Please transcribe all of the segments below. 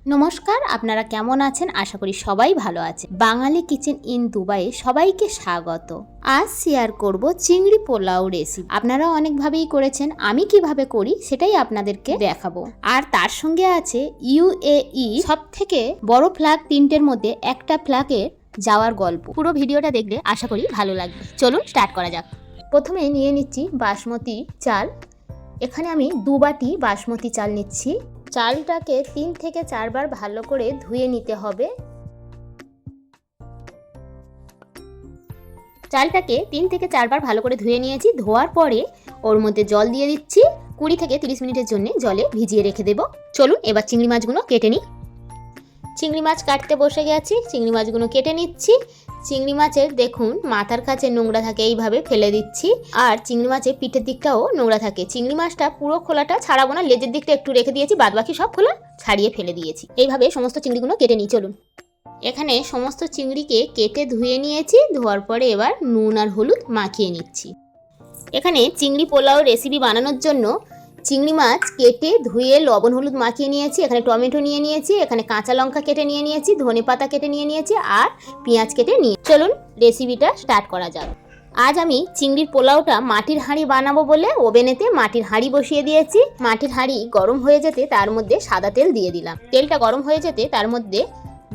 নমস্কার, আপনারা কেমন আছেন? আশা করি সবাই ভালো আছে। বাঙালি কিচেন ইন দুবাইয়ে সবাইকে স্বাগত। আজ শেয়ার করব চিংড়ি পোলাও রেসিপি। আপনারা অনেকভাবেই করেছেন, আমি কিভাবে করি সেটাই আপনাদেরকে দেখাবো। আর তার সঙ্গে আছে UAE সবথেকে বড় ফ্ল্যাগ 3টের মধ্যে একটা ফ্ল্যাগের যাওয়ার গল্প। পুরো ভিডিওটা দেখলে আশা করি ভালো লাগবে। চলুন স্টার্ট করা যাক। প্রথমে নিয়ে নিচ্ছি বাসমতি চাল। এখানে আমি 2 বাটি বাসমতি চাল নিচ্ছি। চালটাকে 3 থেকে 4 বার ভালো করে ধুয়ে নিতে হবে। চালটাকে 3 থেকে 4 বার ভালো করে ধুয়ে নিয়েছি। ধোয়ার পরে ওর মধ্যে জল দিয়ে দিচ্ছি। 20 থেকে 30 মিনিটের জন্য জলে ভিজিয়ে রেখে দেব। চলুন এবার চিংড়ি মাছগুলো কেটে নিই। চিংড়ি মাছ কাটতে বসে গেছি। চিংড়ি মাছগুলো কেটে নিচ্ছি। চিংড়ি মাছের দেখুন মাথার কাছে নোংরা থাকে, এইভাবে ফেলে দিচ্ছি। আর চিংড়ি মাছের পিঠের দিকটাও নোংরা থাকে। চিংড়ি মাছটা পুরো খোলাটা ছাড়াবো না, লেজের দিকটা একটু রেখে দিয়েছি, বাদবাকি সব খোলা ছাড়িয়ে ফেলে দিয়েছি। এইভাবে সমস্ত চিংড়িগুলো কেটে নিই। চলুন, এখানে সমস্ত চিংড়িকে কেটে ধুয়ে নিয়েছি। ধোয়ার পরে এবার নুন আর হলুদ মাখিয়ে নিচ্ছি। এখানে চিংড়ি পোলাও রেসিপি বানানোর জন্য চিংড়ি মাছ কেটে ধুয়ে লবণ হলুদ মাখিয়ে নিয়েছি। এখানে টমেটো নিয়ে নিয়েছি, এখানে কাঁচা লঙ্কা কেটে নিয়ে নিয়েছি, ধনেপাতা কেটে নিয়ে নিয়েছি আর পেঁয়াজ কেটে নিয়ে। চলুন রেসিপিটা স্টার্ট করা যাক। আজ আমি চিংড়ির পোলাওটা মাটির হাঁড়ি বানাবো বলে ওভেনেতে মাটির হাঁড়ি বসিয়ে দিয়েছি। মাটির হাঁড়ি গরম হয়ে যেতে তার মধ্যে সাদা তেল দিয়ে দিলাম। তেলটা গরম হয়ে যেতে তার মধ্যে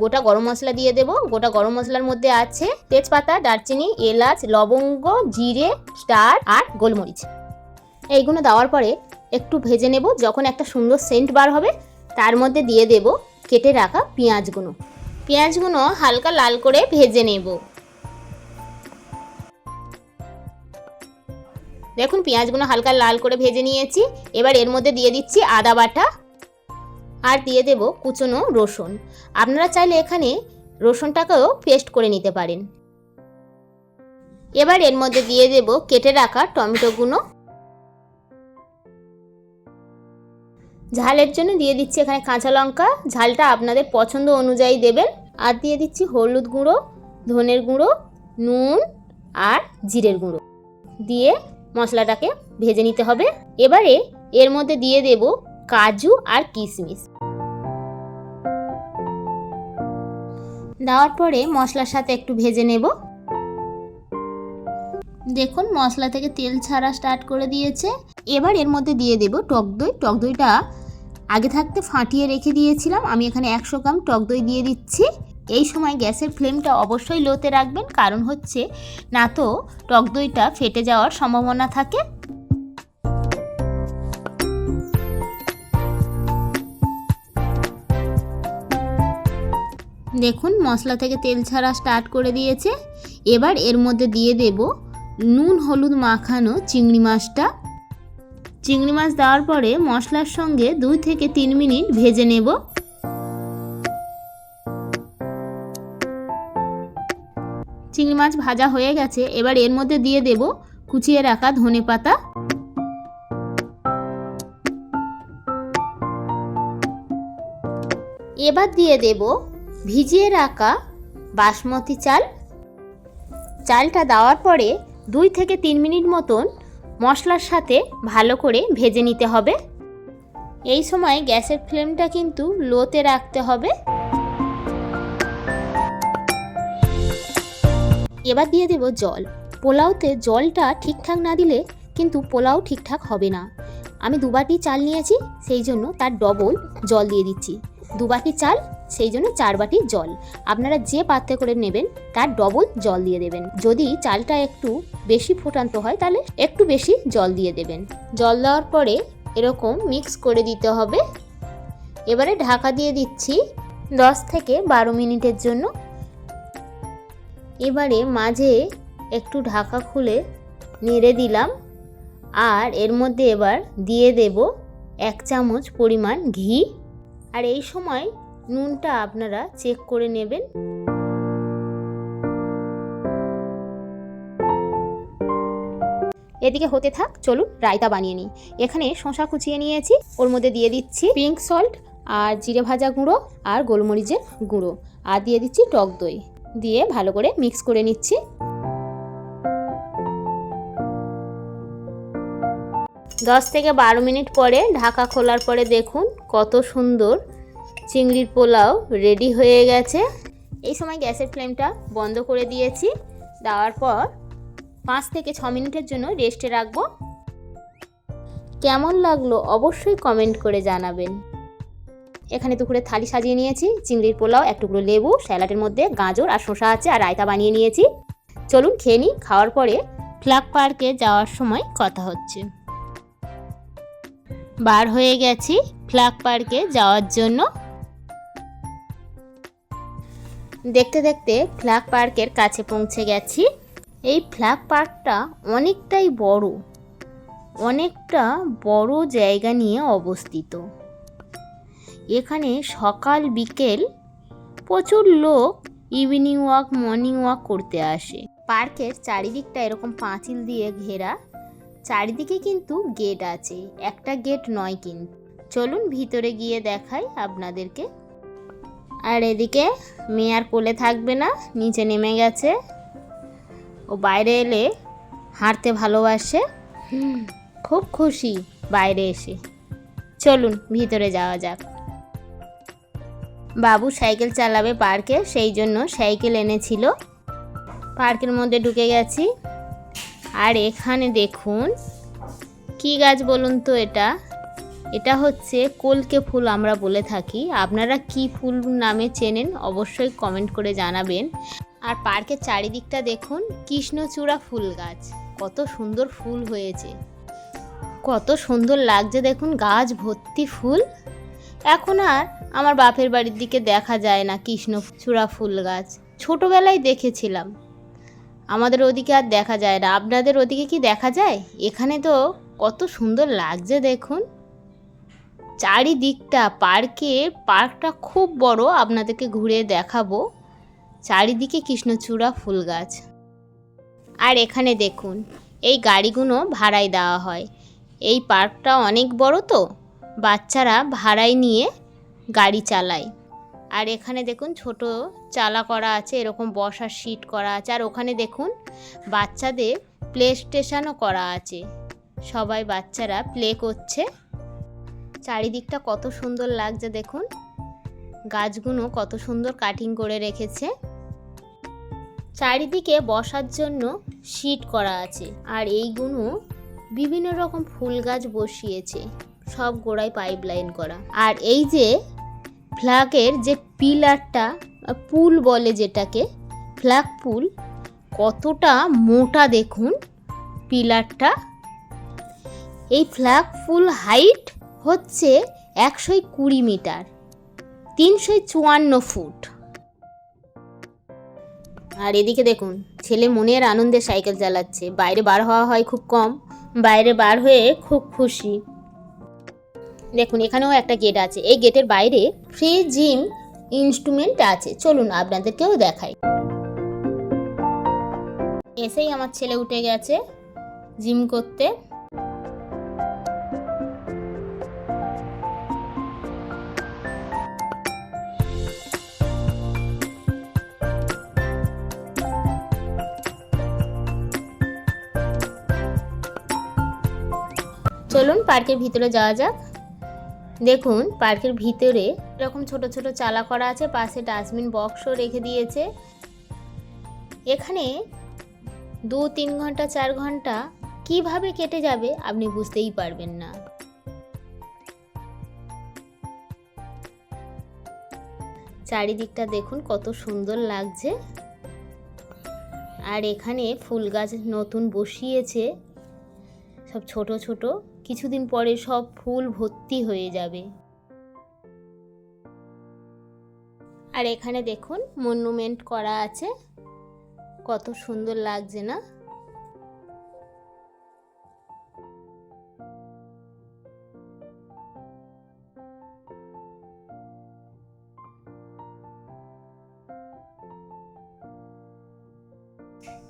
গোটা গরম মশলা দিয়ে দেব। গোটা গরম মশলার মধ্যে আছে তেজপাতা, দারচিনি, এলাচ, লবঙ্গ, জিরে, স্টার আর গোলমরিচ। এইগুলো দেওয়ার পরে একটু ভেজে নেব। যখন একটা সুন্দর সেন্ট বার হবে তার মধ্যে দিয়ে দেব কেটে রাখা পেঁয়াজগুলো। পেঁয়াজগুলো হালকা লাল করে ভেজে নেব। দেখুন পেঁয়াজগুলো হালকা লাল করে ভেজে নিয়েছি। এবার এর মধ্যে দিয়ে দিচ্ছি আদা বাটা আর দিয়ে দেব কুচনো রসুন। আপনারা চাইলে এখানে রসুনটাকেও পেস্ট করে নিতে পারেন। এবার এর মধ্যে দিয়ে দেব কেটে রাখা টমেটোগুলো। ঝালের জন্য দিয়ে দিচ্ছি এখানে কাঁচা লঙ্কা, ঝালটা আপনাদের পছন্দ অনুযায়ী দেবেন। আর দিয়ে দিচ্ছি হলুদ গুঁড়ো, ধনের গুঁড়ো, নুন আর জিরের গুঁড়ো দিয়ে মশলাটাকে ভেজে নিতে হবে। এবারে এর মধ্যে দিয়ে দেব কাজু আর কিশমিশ। দেওয়ার পরে মশলার সাথে একটু ভেজে নেব। দেখুন মশলা থেকে তেল ছাড়া স্টার্ট করে দিয়েছে। এবার এর মধ্যে দিয়ে দেব টক দই। টক দইটা আগে থাকতে ফাটিয়ে রেখে দিয়েছিলাম। আমি এখানে 100 গ্রাম টক দই দিয়ে দিচ্ছি। এই সময় গ্যাসের ফ্লেমটা অবশ্যই লোতে রাখবেন, কারণ হচ্ছে না তো টক দইটা ফেটে যাওয়ার সম্ভাবনা থাকে। দেখুন মশলা থেকে তেল ছাড়া স্টার্ট করে দিয়েছে। এবার এর মধ্যে দিয়ে দেব নুন হলুদ মাখানো চিংড়ি মাছটা। চিংড়ি মাছ দেওয়ার পরে মশলার সঙ্গে 2 থেকে 3 মিনিট ভেজে নেব। চিংড়ি মাছ ভাজা হয়ে গেছে। এবার এর মধ্যে দিয়ে দেব কুচিয়ে রাখা ধনেপাতা। এবার দিয়ে দেব ভিজিয়ে রাখা বাসমতি চাল। চালটা দেওয়ার পরে 2 থেকে 3 মিনিট মতন মশলার সাথে ভালো করে ভেজে নিতে হবে। এই সময় গ্যাসের ফ্লেমটা কিন্তু লোতে রাখতে হবে। এবার দিয়ে দেব জল। পোলাওতে জলটা ঠিকঠাক না দিলে কিন্তু পোলাও ঠিকঠাক হবে না। আমি 2 বাটি চাল নিয়েছি, সেই জন্য তার ডবল জল দিয়ে দিচ্ছি। 2 বাটি চাল, সেই জন্য 4 বাটি জল। আপনারা যে পাত্রে করে নেবেন তার ডবল জল দিয়ে দেবেন। যদি চালটা একটু বেশি ফোটান্ত হয় তাহলে একটু বেশি জল দিয়ে দেবেন। জল দেওয়ার পরে এরকম মিক্স করে দিতে হবে। এবারে ঢাকা দিয়ে দিচ্ছি 10 থেকে 12 মিনিটের জন্য। এবারে মাঝে একটু ঢাকা খুলে নেড়ে দিলাম। আর এর মধ্যে এবার দিয়ে দেব 1 চামচ পরিমাণ ঘি। আর এই সময় নুনটা আপনারা চেক করে নেবেন। এদিকে হতে থাক, চলুন রায়তা বানিয়ে নিই। এখানে শসা কুচিয়ে নিয়েছি, ওর মধ্যে দিয়ে দিচ্ছি পিঙ্ক সল্ট আর জিরে ভাজা গুঁড়ো আর গোলমরিচের গুঁড়ো আর দিয়ে দিচ্ছি টক দই দিয়ে ভালো করে মিক্স করে নিচ্ছি। 10 থেকে 12 মিনিট পরে ঢাকা খোলার পরে দেখুন কত সুন্দর চিংড়ির পোলাও রেডি হয়ে গেছে। এই সময় গ্যাসের ফ্লেমটা বন্ধ করে দিয়েছি। দেওয়ার পর 5 থেকে 6 মিনিটের জন্য রেস্টে রাখবো। কেমন লাগলো অবশ্যই কমেন্ট করে জানাবেন। এখানে দুপুরে থালি সাজিয়ে নিয়েছি, চিংড়ির পোলাও, এক টুকরো লেবু, স্যালাডের মধ্যে গাজর আর শসা আছে, আর রায়তা বানিয়ে নিয়েছি। চলুন খেয়ে নিই। খাওয়ার পরে ফ্ল্যাগ পার্কে যাওয়ার সময় কথা হচ্ছে। বার হয়ে গেছি ফ্ল্যাগ পার্কে যাওয়ার জন্য। দেখতে দেখতে ফ্ল্যাগ পার্কের কাছে পৌঁছে গেছি। এই ফ্ল্যাগ পার্কটা অনেকটা বড় জায়গা নিয়ে অবস্থিত। এখানে সকাল বিকেল প্রচুর লোক ইভিনিং ওয়াক, মর্নিং ওয়াক করতে আসে। পার্কের চারিদিকটা এরকম পাঁচিল দিয়ে ঘেরা, চারিদিকে কিন্তু গেট আছে, একটা গেট নয় কিন্তু। চলুন ভিতরে গিয়ে দেখাই আপনাদেরকে। আর এদিকে মেয়ে আর কোলে থাকবে না, নিচে নেমে গেছে। ও বাইরে এলে হাঁটতে ভালোবাসে, খুব খুশি বাইরে এসে। চলুন ভিতরে যাওয়া যাক। বাবু সাইকেল চালাবে পার্কে, সেই জন্য সাইকেল এনেছিল। পার্কের মধ্যে ঢুকে গেছি। আর এখানে দেখুন কি গাছ বলুন তো, এটা হচ্ছে কলকে ফুল আমরা বলে থাকি। আপনারা কি ফুল নামে চেনেন অবশ্যই কমেন্ট করে জানাবেন। আর পার্কের চারিদিকটা দেখুন, কৃষ্ণচূড়া ফুল গাছ, কত সুন্দর ফুল হয়েছে, কত সুন্দর লাগছে দেখুন, গাছ ভর্তি ফুল। এখন আর আমার বাপের বাড়ির দিকে দেখা যায় না কৃষ্ণচূড়া ফুল গাছ, ছোটোবেলায় দেখেছিলাম, আমাদের ওদিকে আর দেখা যায় না। আপনাদের ওদিকে কি দেখা যায়? এখানে তো কত সুন্দর লাগছে দেখুন চারিদিকটা। পার্কটা খুব বড়, আপনাদেরকে ঘুরে দেখাবো। চারিদিকে কৃষ্ণচূড়া ফুল গাছ। আর এখানে দেখুন এই গাড়িগুলো ভাড়ায় দেওয়া হয়। এই পার্কটা অনেক বড় তো, বাচ্চারা ভাড়ায় নিয়ে গাড়ি চালায়। আর এখানে দেখুন ছোট চালা করা আছে, এরকম বসার সিট করা আছে। আর ওখানে দেখুন বাচ্চাদের প্লে স্টেশনও করা আছে, সবাই বাচ্চারা প্লে করছে। চারিদিকটা কত সুন্দর লাগছে দেখুন, গাছগুলো কত সুন্দর কাটিং করে রেখেছে। চারিদিকে বসার জন্য সিট করা আছে। আর এইগুলো বিভিন্ন রকম ফুল গাছ বসিয়েছে, সব গোড়ায় পাইপ লাইন করা। আর এই যে ফ্ল্যাগের যে পিলারটা, পুল বলে যেটাকে, ফ্ল্যাগ পুল, কতটা মোটা দেখুন পিলারটা। এই ফ্ল্যাগ পুল হাইট হচ্ছে 120 মিটার, 354 ফুট। আর এদিকে দেখুন ছেলে মনের আনন্দে সাইকেল চালাচ্ছে। বাইরে বার হওয়া হয় খুব কম, বাইরে বার হয়ে খুব খুশি। দেখুন এখানেও একটা গেট আছে, এই গেটের বাইরে ফ্রি জিম ইনস্ট্রুমেন্ট আছে। চলুন আপনাদেরকেও দেখাই। এসেই আমার ছেলে উঠে গেছে জিম করতে। চলুন পার্কের ভিতরে যাওয়া যাক। দেখুন পার্কের ভিতরে এরকম ছোট ছোট চালা করা আছে, পাশে ডাস্টবিন বক্সও রেখে দিয়েছে। এখানে 2-3 ঘন্টা 4 ঘন্টা কিভাবে কেটে যাবে আপনি বুঝতেই পারবেন না। চারিদিকটা দেখুন কত সুন্দর লাগছে। আর এখানে ফুল গাছ নতুন বসিয়েছে, সব ছোট ছোট, কিছুদিন পরে সব ফুল ভর্তি হয়ে যাবে। আর এখানে দেখুন মনুমেন্ট করা আছে, কত সুন্দর লাগছে না?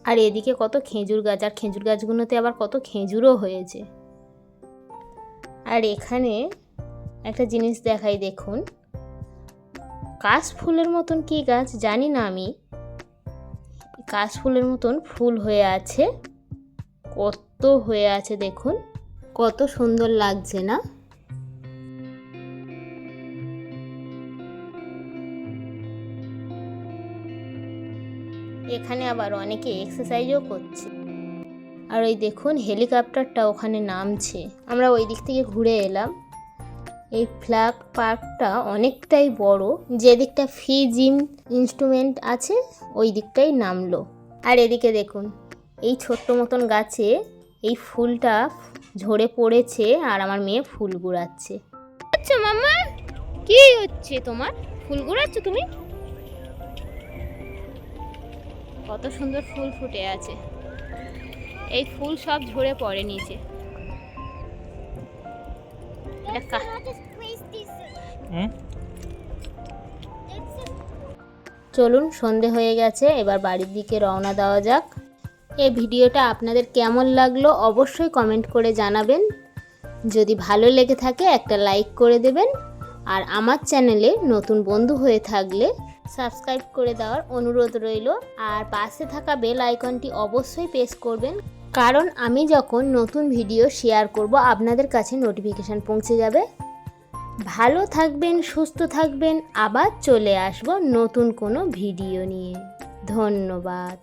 আর এদিকে কত খেজুর গাছ, আর খেজুর গাছগুলোতে আবার কত খেজুরও হয়েছে। আর এখানে একটা জিনিস দেখাই, দেখুন কাশফুলের মতন কি গাছ জানি না আমি, কাশফুলের মতন ফুল হয়ে আছে, কত হয়ে আছে দেখুন, কত সুন্দর লাগছে না? এখানে আবার অনেকে এক্সারসাইজও করছে। আর ওই দেখুন হেলিকপ্টারটা ওখানে নামছে। আমরা ওই দিক থেকে ঘুরে এলাম। এই ফ্ল্যাগ পার্কটা অনেকটাই বড়, যে দিকটা ফি জিম ইনস্ট্রুমেন্ট আছে ওই দিকটাই নামলো। আর এদিকে দেখুন এই ছোট্ট মতন গাছে এই ফুলটা ঝরে পড়েছে আর আমার মেয়ে ফুল গুড়াচ্ছে। আচ্ছা মাম্মা, কি হচ্ছে তোমার? ফুল গুড়াচ্ছ তুমি? কত সুন্দর ফুল ফুটে আছে। এই ফুল সব ঝরে পড়ে নিচে। চলুন, সন্ধে হয়ে গেছে, এবার বাড়ির দিকে রওনা দেওয়া যাক। এই ভিডিওটা আপনাদের কেমন লাগলো অবশ্যই কমেন্ট করে জানাবেন। যদি ভালো লেগে থাকে একটা লাইক করে দেবেন। আর আমার চ্যানেলে নতুন বন্ধু হয়ে থাকলে সাবস্ক্রাইব করে দেওয়ার অনুরোধ রইল। আর পাশে থাকা বেল আইকনটি অবশ্যই প্রেস করবেন, কারণ আমি যখন নতুন ভিডিও শেয়ার করব আপনাদের কাছে নোটিফিকেশান পৌঁছে যাবে। ভালো থাকবেন, সুস্থ থাকবেন, আবার চলে আসব নতুন কোনো ভিডিও নিয়ে। ধন্যবাদ।